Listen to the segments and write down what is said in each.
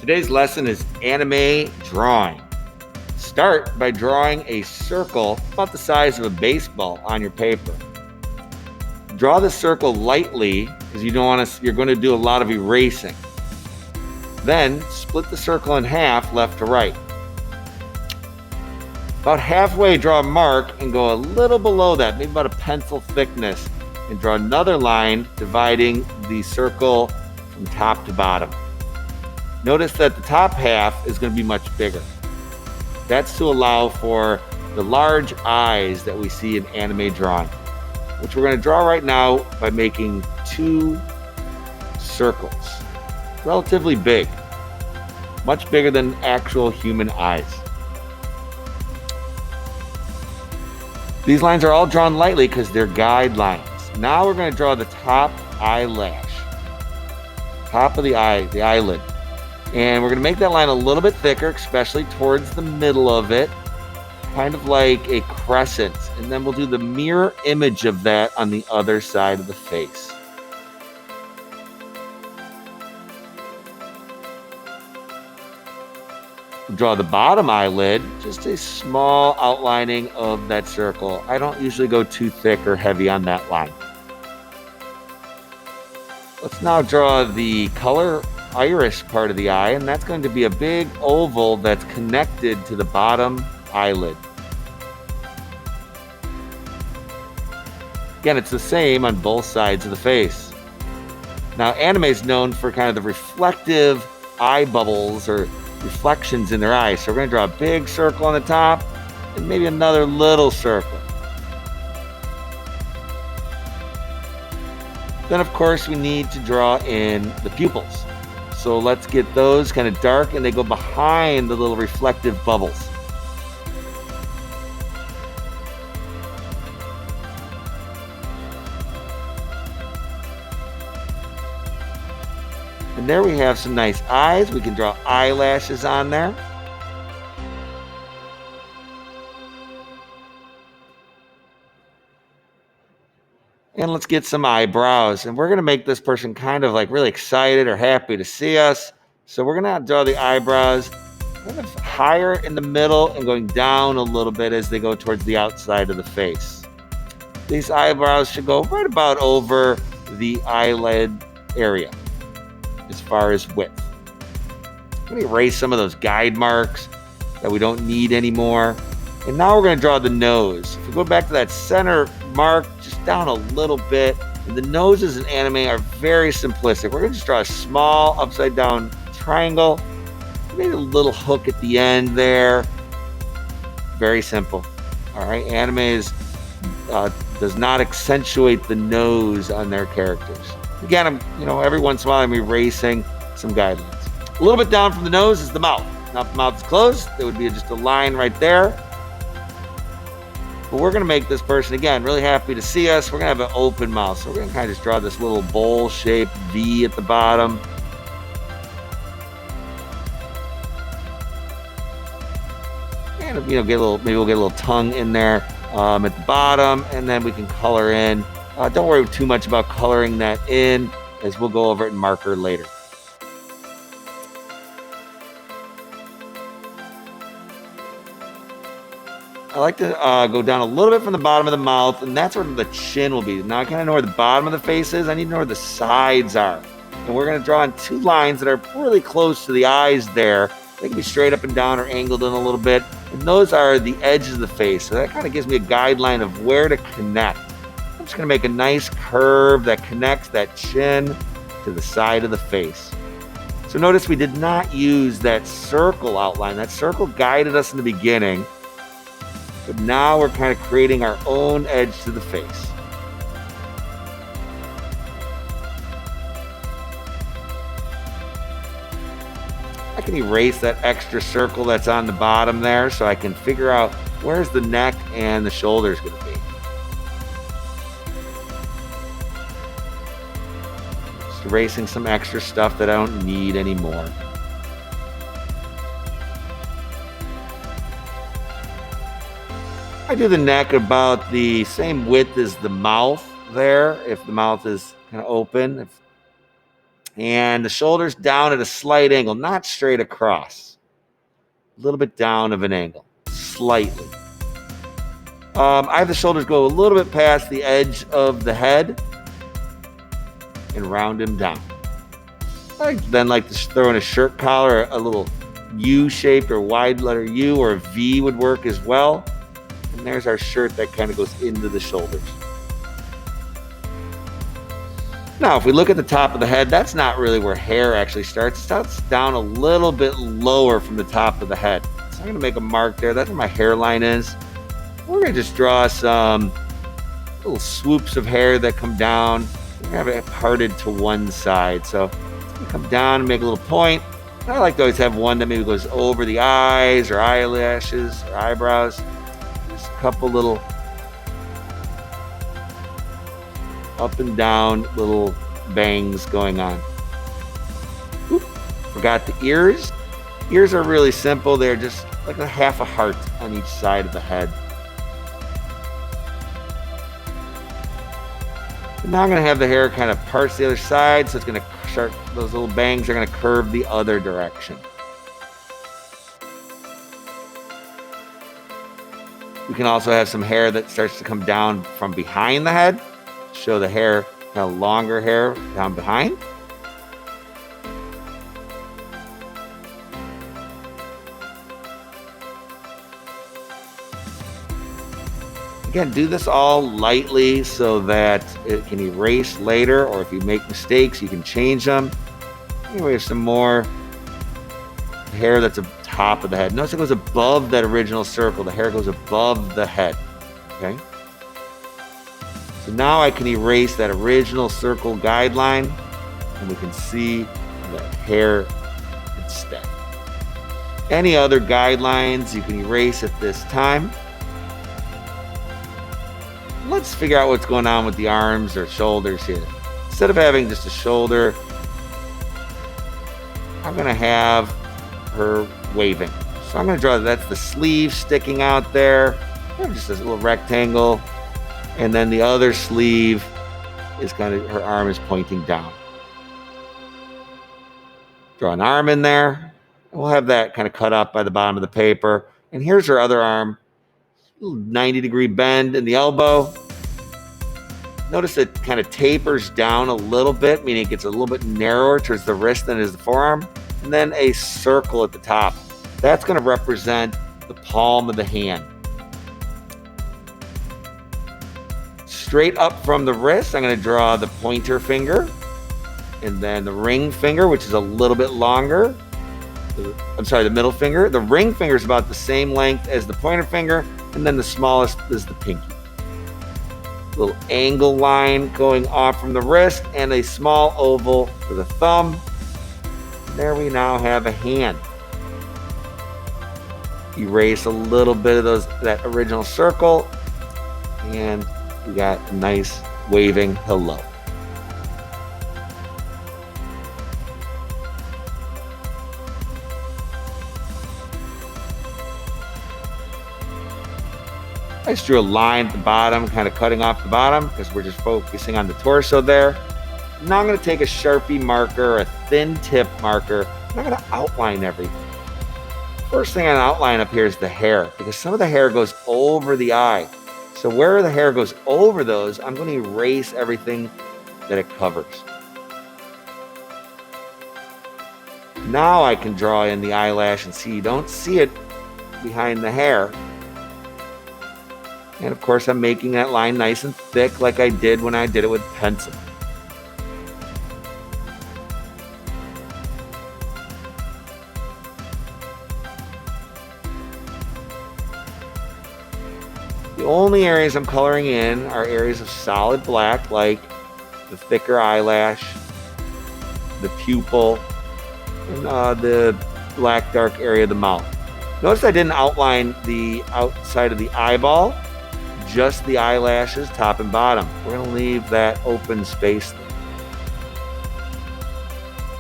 Today's lesson is anime drawing. Start by drawing a circle about the size of a baseball on your paper. Draw the circle lightly because you're going to do a lot of erasing. Then split the circle in half left to right. About halfway, draw a mark and go a little below that, maybe about a pencil thickness, and draw another line dividing the circle from top to bottom. Notice that the top half is going to be much bigger. That's to allow for the large eyes that we see in anime drawing, which we're going to draw right now by making two circles. Relatively big, much bigger than actual human eyes. These lines are all drawn lightly because they're guidelines. Now we're going to draw the top eyelash, top of the eye, the eyelid. And we're going to make that line a little bit thicker, especially towards the middle of it, kind of like a crescent. And then we'll do the mirror image of that on the other side of the face. Draw the bottom eyelid, just a small outlining of that circle. I don't usually go too thick or heavy on that line. Let's now draw the color iris part of the eye, and that's going to be a big oval that's connected to the bottom eyelid. Again, it's the same on both sides of the face. Now, anime is known for kind of the reflective eye bubbles or reflections in their eyes. So we're going to draw a big circle on the top and maybe another little circle. Then, of course, we need to draw in the pupils. So let's get those kind of dark, and they go behind the little reflective bubbles. And there we have some nice eyes. We can draw eyelashes on there. And let's get some eyebrows. And we're going to make this person kind of like really excited or happy to see us. So we're going to draw the eyebrows kind of higher in the middle and going down a little bit as they go towards the outside of the face. These eyebrows should go right about over the eyelid area as far as width. I'm going to erase some of those guide marks that we don't need anymore. And now we're going to draw the nose. If we go back to that center mark, just down a little bit. And the noses in anime are very simplistic. We're going to just draw a small upside down triangle. Maybe a little hook at the end there. Very simple. All right, anime does not accentuate the nose on their characters. Again, every once in a while I'm erasing some guidelines. A little bit down from the nose is the mouth. Now if the mouth is closed, there would be just a line right there. But we're going to make this person, again, really happy to see us. We're going to have an open mouth. So we're going to kind of just draw this little bowl-shaped V at the bottom. And, maybe we'll get a little tongue in there at the bottom. And then we can color in. Don't worry too much about coloring that in, as we'll go over it in marker later. I like to go down a little bit from the bottom of the mouth, and that's where the chin will be. Now I kind of know where the bottom of the face is. I need to know where the sides are. And we're going to draw in two lines that are really close to the eyes there. They can be straight up and down or angled in a little bit. And those are the edges of the face. So that kind of gives me a guideline of where to connect. I'm just going to make a nice curve that connects that chin to the side of the face. So notice we did not use that circle outline. That circle guided us in the beginning. But now we're kind of creating our own edge to the face. I can erase that extra circle that's on the bottom there so I can figure out where's the neck and the shoulders going to be. Just erasing some extra stuff that I don't need anymore. I do the neck about the same width as the mouth there, if the mouth is kind of open. And the shoulders down at a slight angle, not straight across. A little bit down of an angle, slightly. I have the shoulders go a little bit past the edge of the head and round him down. I then like to throw in a shirt collar, a little U-shaped or wide letter U, or a V would work as well. And there's our shirt that kind of goes into the shoulders. Now, if we look at the top of the head, that's not really where hair actually starts. It starts down a little bit lower from the top of the head. So I'm going to make a mark there. That's where my hairline is. We're going to just draw some little swoops of hair that come down. We're going to have it parted to one side. So it's going to come down and make a little point. And I like to always have one that maybe goes over the eyes or eyelashes or eyebrows. Just a couple little up and down little bangs going on. Oop, forgot the ears. Ears are really simple. They're just like a half a heart on each side of the head. And now I'm going to have the hair kind of parts the other side, so it's going to start, those little bangs are going to curve the other direction. We can also have some hair that starts to come down from behind the head. Show the hair, kind of longer hair down behind. Again, do this all lightly so that it can erase later, or if you make mistakes, you can change them. Anyway, we have some more hair that's at the top of the head. Notice it goes above that original circle. The hair goes above the head, okay? So now I can erase that original circle guideline, and we can see the hair instead. Any other guidelines you can erase at this time. Let's figure out what's going on with the arms or shoulders here. Instead of having just a shoulder, I'm going to have her waving. So I'm going to draw, that's the sleeve sticking out there, just this little rectangle. And then the other sleeve is kind of, her arm is pointing down. Draw an arm in there. And we'll have that kind of cut up by the bottom of the paper. And here's her other arm. 90-degree bend in the elbow. Notice it kind of tapers down a little bit, meaning it gets a little bit narrower towards the wrist than is the forearm. And then a circle at the top. That's going to represent the palm of the hand. Straight up from the wrist, I'm going to draw the pointer finger. And then the ring finger, which is a little bit longer. I'm sorry, the middle finger. The ring finger is about the same length as the pointer finger. And then the smallest is the pinky. Little angle line going off from the wrist and a small oval for the thumb. There we now have a hand. Erase a little bit of that original circle, and we got a nice waving hello. I just drew a line at the bottom, kind of cutting off the bottom because we're just focusing on the torso there. Now I'm going to take a Sharpie marker, a thin tip marker, and I'm going to outline everything. First thing I outline up here is the hair, because some of the hair goes over the eye. So where the hair goes over those, I'm going to erase everything that it covers. Now I can draw in the eyelash and see, you don't see it behind the hair. And of course, I'm making that line nice and thick like I did when I did it with pencil. The only areas I'm coloring in are areas of solid black, like the thicker eyelash, the pupil, and the black dark area of the mouth. Notice I didn't outline the outside of the eyeball, just the eyelashes, top and bottom. We're going to leave that open space there.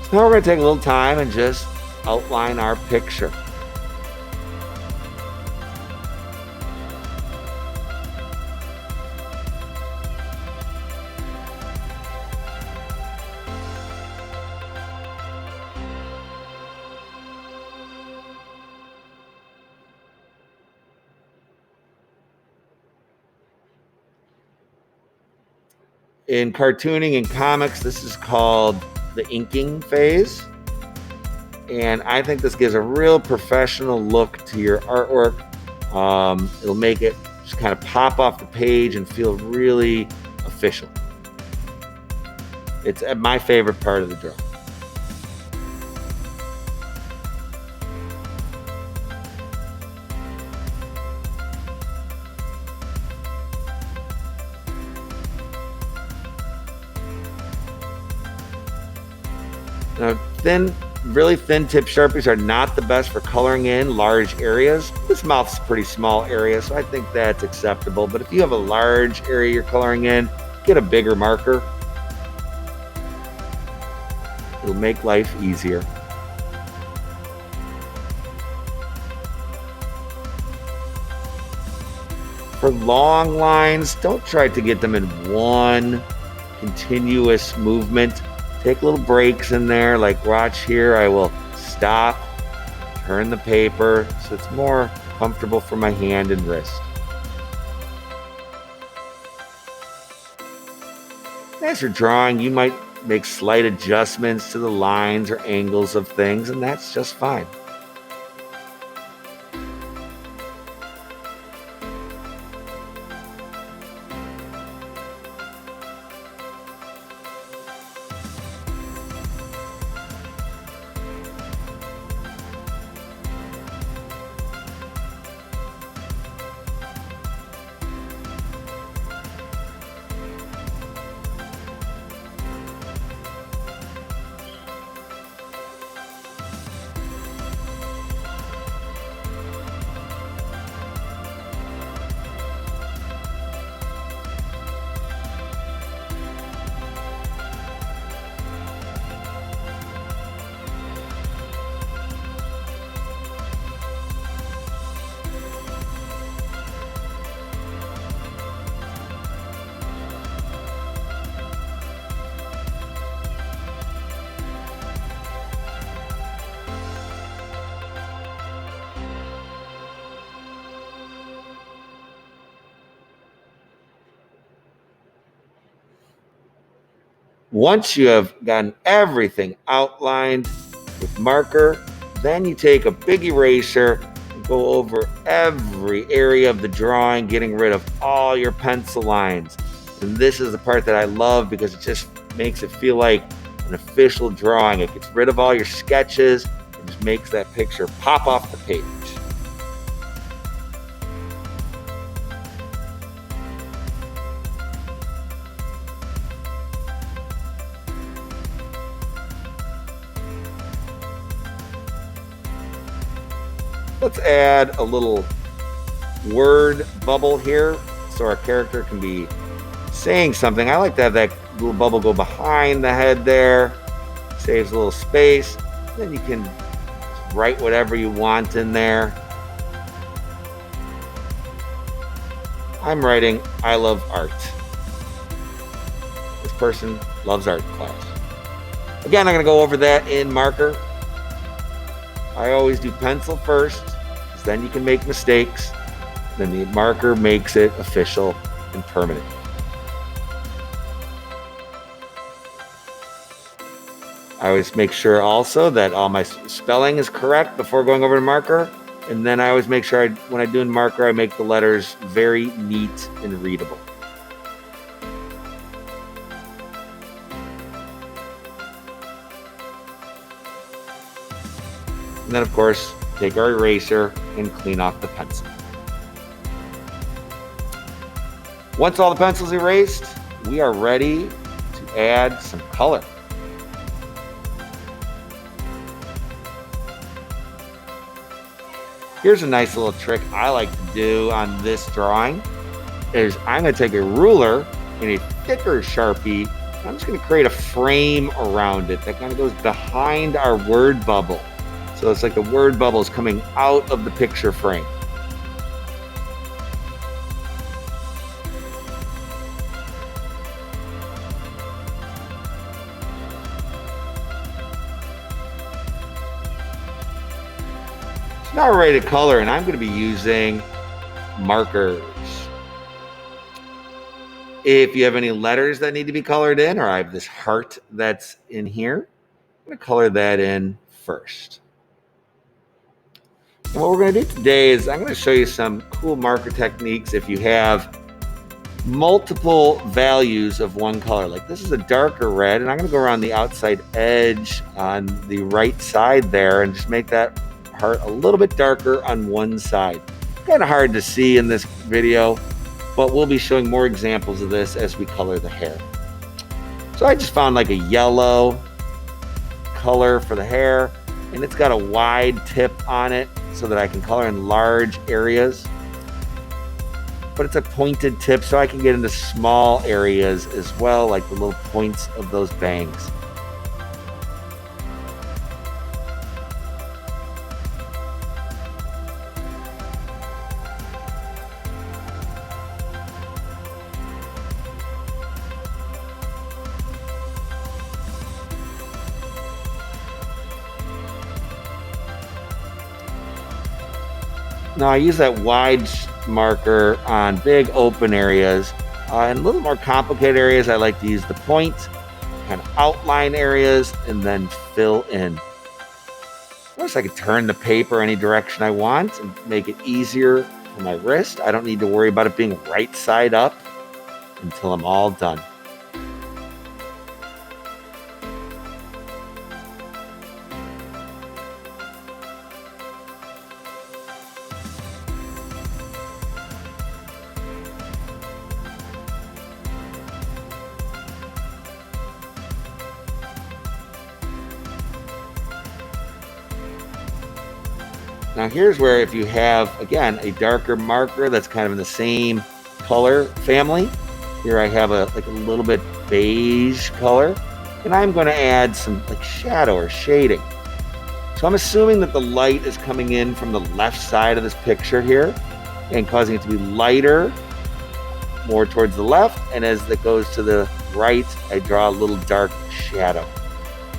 So now we're going to take a little time and just outline our picture. In cartooning and comics, this is called the inking phase. And I think this gives a real professional look to your artwork. It'll make it just kind of pop off the page and feel really official. It's my favorite part of the drawing. Now, really thin tip Sharpies are not the best for coloring in large areas. This mouth's a pretty small area, so I think that's acceptable. But if you have a large area you're coloring in, get a bigger marker. It'll make life easier. For long lines, don't try to get them in one continuous movement. Take little breaks in there, like watch here, I will stop, turn the paper, so it's more comfortable for my hand and wrist. As you're drawing, you might make slight adjustments to the lines or angles of things, and that's just fine. Once you have gotten everything outlined with marker, then you take a big eraser and go over every area of the drawing, getting rid of all your pencil lines. And this is the part that I love because it just makes it feel like an official drawing. It gets rid of all your sketches and just makes that picture pop off the page. Let's add a little word bubble here so our character can be saying something. I like to have that little bubble go behind the head there. Saves a little space. Then you can write whatever you want in there. I'm writing, I love art. This person loves art class. Again, I'm going to go over that in marker. I always do pencil first, because then you can make mistakes. Then the marker makes it official and permanent. I always make sure also that all my spelling is correct before going over to marker. And then I always make sure when I do in marker, I make the letters very neat and readable. And then, of course, take our eraser and clean off the pencil. Once all the pencil's erased, we are ready to add some color. Here's a nice little trick I like to do on this drawing is I'm going to take a ruler and a thicker Sharpie. And I'm just going to create a frame around it that kind of goes behind our word bubble. So it's like the word bubble is coming out of the picture frame. So now we're ready to color, and I'm going to be using markers. If you have any letters that need to be colored in, or I have this heart that's in here, I'm going to color that in first. And what we're going to do today is I'm going to show you some cool marker techniques if you have multiple values of one color. Like this is a darker red, and I'm going to go around the outside edge on the right side there and just make that heart a little bit darker on one side. Kind of hard to see in this video, but we'll be showing more examples of this as we color the hair. So I just found like a yellow color for the hair, and it's got a wide tip on it so that I can color in large areas. But it's a pointed tip so I can get into small areas as well, like the little points of those bangs. Now I use that wide marker on big open areas. In a little more complicated areas, I like to use the point, kind of outline areas, and then fill in. Of course, I could turn the paper any direction I want and make it easier for my wrist. I don't need to worry about it being right side up until I'm all done. Now here's where if you have, again, a darker marker that's kind of in the same color family, here I have like a little bit beige color, and I'm going to add some like shadow or shading. So I'm assuming that the light is coming in from the left side of this picture here and causing it to be lighter, more towards the left, and as it goes to the right, I draw a little dark shadow.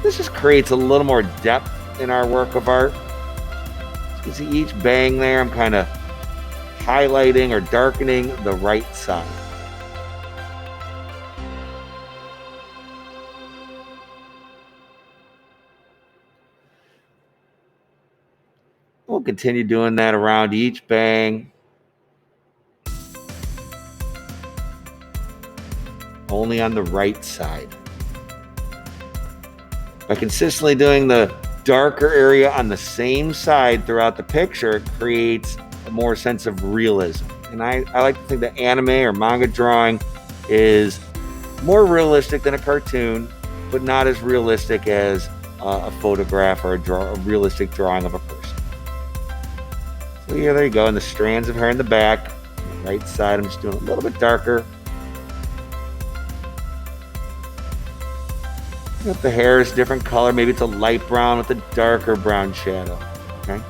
This just creates a little more depth in our work of art. You see each bang there, I'm kind of highlighting or darkening the right side. We'll continue doing that around each bang. Only on the right side. By consistently doing the darker area on the same side throughout the picture, it creates a more sense of realism. And I like to think that anime or manga drawing is more realistic than a cartoon, but not as realistic as a photograph or a realistic drawing of a person. So yeah, there you go. And the strands of hair in the back, on the right side, I'm just doing a little bit darker. If the hair is a different color, maybe it's a light brown with a darker brown shadow. Okay.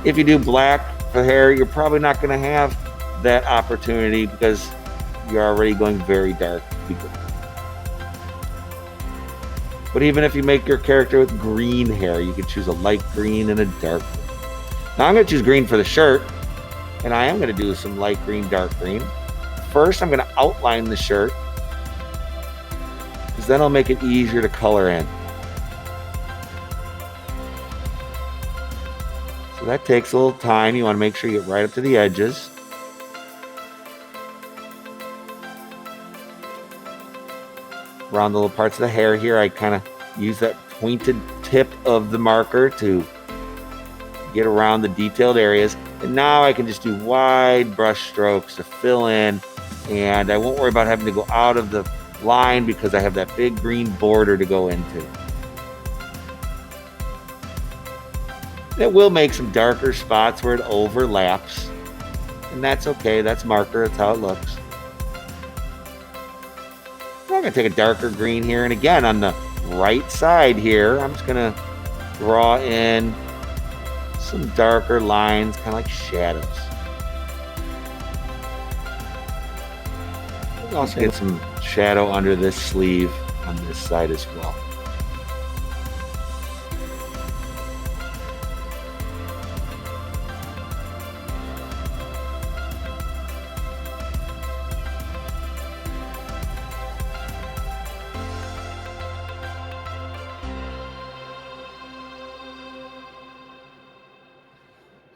If you do black for hair, you're probably not going to have that opportunity because you're already going very dark to begin with. But even if you make your character with green hair, you could choose a light green and a dark green. Now I'm going to choose green for the shirt, and I am going to do some light green, dark green. First, I'm going to outline the shirt, because then it'll make it easier to color in. So that takes a little time. You want to make sure you get right up to the edges. Around the little parts of the hair here, I kind of use that pointed tip of the marker to get around the detailed areas. And now I can just do wide brush strokes to fill in, and I won't worry about having to go out of the line because I have that big green border to go into. It will make some darker spots where it overlaps, and that's okay. That's marker. That's how it looks. I'm going to take a darker green here, and again on the right side here, I'm just going to draw in some darker lines, kind of like shadows. You also get some shadow under this sleeve on this side as well.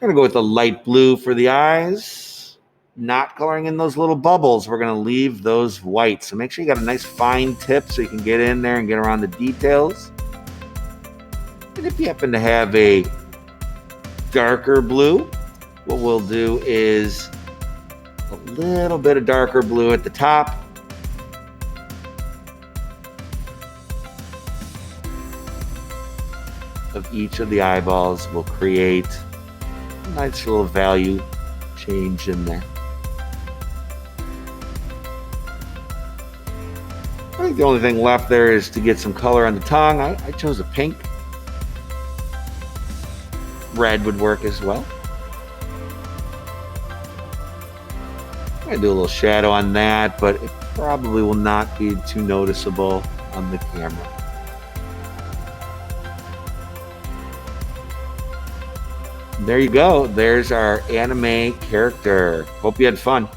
We're going to go with the light blue for the eyes. Not coloring in those little bubbles. We're going to leave those white. So make sure you got a nice fine tip so you can get in there and get around the details. And if you happen to have a darker blue, what we'll do is a little bit of darker blue at the top. Of each of the eyeballs will create a nice little value change in there. I think the only thing left there is to get some color on the tongue. I chose a pink. Red would work as well. I'm going to do a little shadow on that, but it probably will not be too noticeable on the camera. There you go. There's our anime character. Hope you had fun.